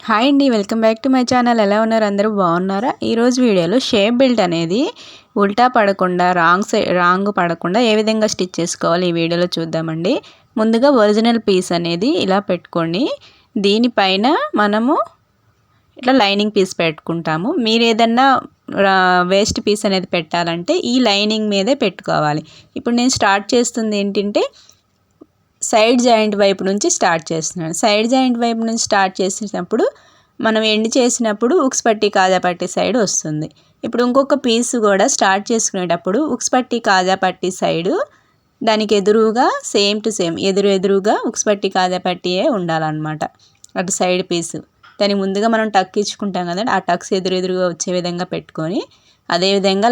Hi అండి, welcome back to my channel. ఎలా ఉన్నారు? అందరూ బాగున్నారా? ఈరోజు వీడియోలో షేప్ బెల్ట్ అనేది ఉల్టా పడకుండా రాంగ్ పడకుండా ఏ విధంగా స్టిచ్ చేసుకోవాలి ఈ వీడియోలో చూద్దామండి. ముందుగా ఒరిజినల్ పీస్ అనేది ఇలా పెట్టుకొని దీనిపైన మనము ఇట్లా లైనింగ్ పీస్ పెట్టుకుంటాము. మీరు ఏదన్నా వేస్ట్ పీస్ అనేది పెట్టాలంటే ఈ లైనింగ్ మీదే పెట్టుకోవాలి. ఇప్పుడు నేను స్టార్ట్ చేస్తుంది ఏంటంటే సైడ్ జాయింట్ వైపు నుంచి స్టార్ట్ చేస్తున్నాను. సైడ్ జాయింట్ వైపు నుంచి స్టార్ట్ చేసినప్పుడు మనం ఎండ్ చేసినప్పుడు ఉక్స్ పట్టి కాజా పట్టి సైడ్ వస్తుంది. ఇప్పుడు ఇంకొక పీస్ కూడా స్టార్ట్ చేసుకునేటప్పుడు ఉక్స్ పట్టి కాజా పట్టి సైడు దానికి ఎదురుగా సేమ్ టు సేమ్ ఎదురుగా ఉక్స్ పట్టి కాజా పట్టియే ఉండాలన్నమాట. అటు సైడ్ పీసు దానికి ముందుగా మనం టక్ ఇచ్చుకుంటాం కదండి, ఆ టక్స్ ఎదురుగా వచ్చే విధంగా పెట్టుకొని అదేవిధంగా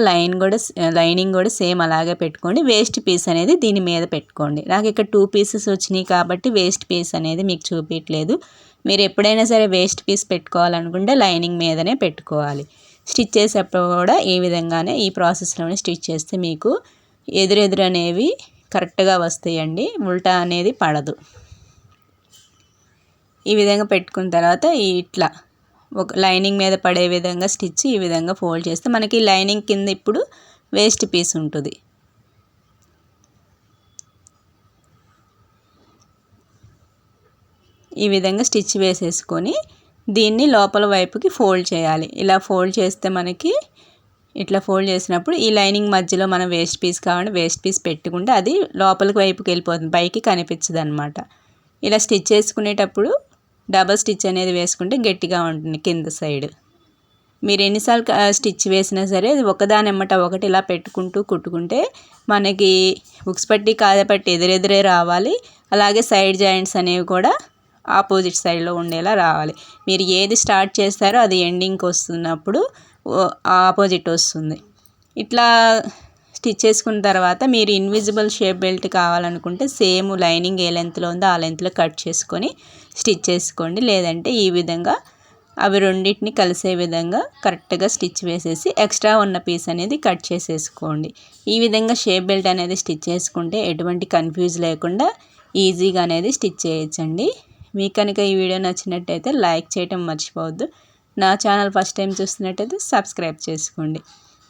లైనింగ్ కూడా సేమ్ అలాగే పెట్టుకోండి. వేస్ట్ పీస్ అనేది దీని మీద పెట్టుకోండి. నాకు ఇక్కడ 2 పీసెస్ వచ్చినాయి కాబట్టి వేస్ట్ పీస్ అనేది మీకు చూపించట్లేదు. మీరు ఎప్పుడైనా సరే వేస్ట్ పీస్ పెట్టుకోవాలనుకుంటే లైనింగ్ మీదనే పెట్టుకోవాలి. స్టిచ్ చేసేటప్పుడు కూడా ఈ విధంగానే ఈ ప్రాసెస్లోనే స్టిచ్ చేస్తే మీకు ఎదురు అనేవి కరెక్ట్గా వస్తాయండి, ఉల్టా అనేది పడదు. ఈ విధంగా పెట్టుకున్న తర్వాత ఇట్లా ఒక లైనింగ్ మీద పడే విధంగా స్టిచ్ ఈ విధంగా ఫోల్డ్ చేస్తే మనకి లైనింగ్ కింద ఇప్పుడు వేస్ట్ పీస్ ఉంటుంది. ఈ విధంగా స్టిచ్ వేసేసుకొని దీన్ని లోపల వైపుకి ఫోల్డ్ చేయాలి. ఇలా ఫోల్డ్ చేస్తే మనకి ఇట్లా ఫోల్డ్ చేసినప్పుడు ఈ లైనింగ్ మధ్యలో మనం వేస్ట్ పీస్ కావాలంటే వేస్ట్ పీస్ పెట్టుకుంటే అది లోపలికి వైపుకి వెళ్ళిపోతుంది, పైకి కనిపించదు అనమాట. ఇలా స్టిచ్ చేసుకునేటప్పుడు డబల్ స్టిచ్ అనేది వేసుకుంటే గట్టిగా ఉంటుంది కింద సైడ్. మీరు ఎన్నిసార్లు స్టిచ్ వేసినా సరే ఒకదాని ఎమ్మట ఒకటి ఇలా పెట్టుకుంటూ కుట్టుకుంటే మనకి ఉక్స్ పట్టి కాజా పట్టి ఎదురెదురే రావాలి. అలాగే సైడ్ జాయింట్స్ అనేవి కూడా ఆపోజిట్ సైడ్లో ఉండేలా రావాలి. మీరు ఏది స్టార్ట్ చేస్తారో అది ఎండింగ్కి వస్తున్నప్పుడు ఆపోజిట్ వస్తుంది. ఇట్లా స్టిచ్ చేసుకున్న తర్వాత మీరు ఇన్విజిబుల్ షేప్ బెల్ట్ కావాలనుకుంటే సేమ్ లైనింగ్ ఏ లెంత్లో ఉందో ఆ లెంత్లో కట్ చేసుకొని స్టిచ్ చేసుకోండి. లేదంటే ఈ విధంగా అవి రెండింటిని కలిసే విధంగా కరెక్ట్గా స్టిచ్ వేసేసి ఎక్స్ట్రా ఉన్న పీస్ అనేది కట్ చేసేసుకోండి. ఈ విధంగా షేప్ బెల్ట్ అనేది స్టిచ్ చేసుకుంటే ఎటువంటి కన్ఫ్యూజ్ లేకుండా ఈజీగా అనేది స్టిచ్ చేయొచ్చండి. మీకు కనుక ఈ వీడియో నచ్చినట్టయితే లైక్ చేయటం మర్చిపోవద్దు. నా ఛానల్ ఫస్ట్ టైం చూస్తున్నట్టయితే సబ్స్క్రైబ్ చేసుకోండి.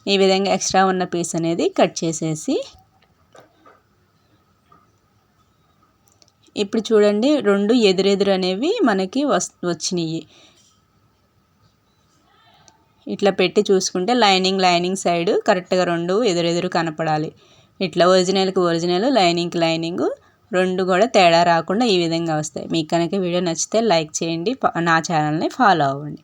ఈ విధంగా ఎక్స్ట్రా ఉన్న పీస్ అనేది కట్ చేసేసి ఇప్పుడు చూడండి రెండు ఎదురు అనేవి మనకి వచ్చినాయి. ఇట్లా పెట్టి చూసుకుంటే లైనింగ్ సైడ్ కరెక్ట్గా రెండు ఎదురు కనపడాలి. ఇట్లా ఒరిజినల్ లైనింగ్ రెండు కూడా తేడా రాకుండా ఈ విధంగా వస్తాయి. మీకు కనుక వీడియో నచ్చితే లైక్ చేయండి, నా ఛానల్ని ఫాలో అవ్వండి.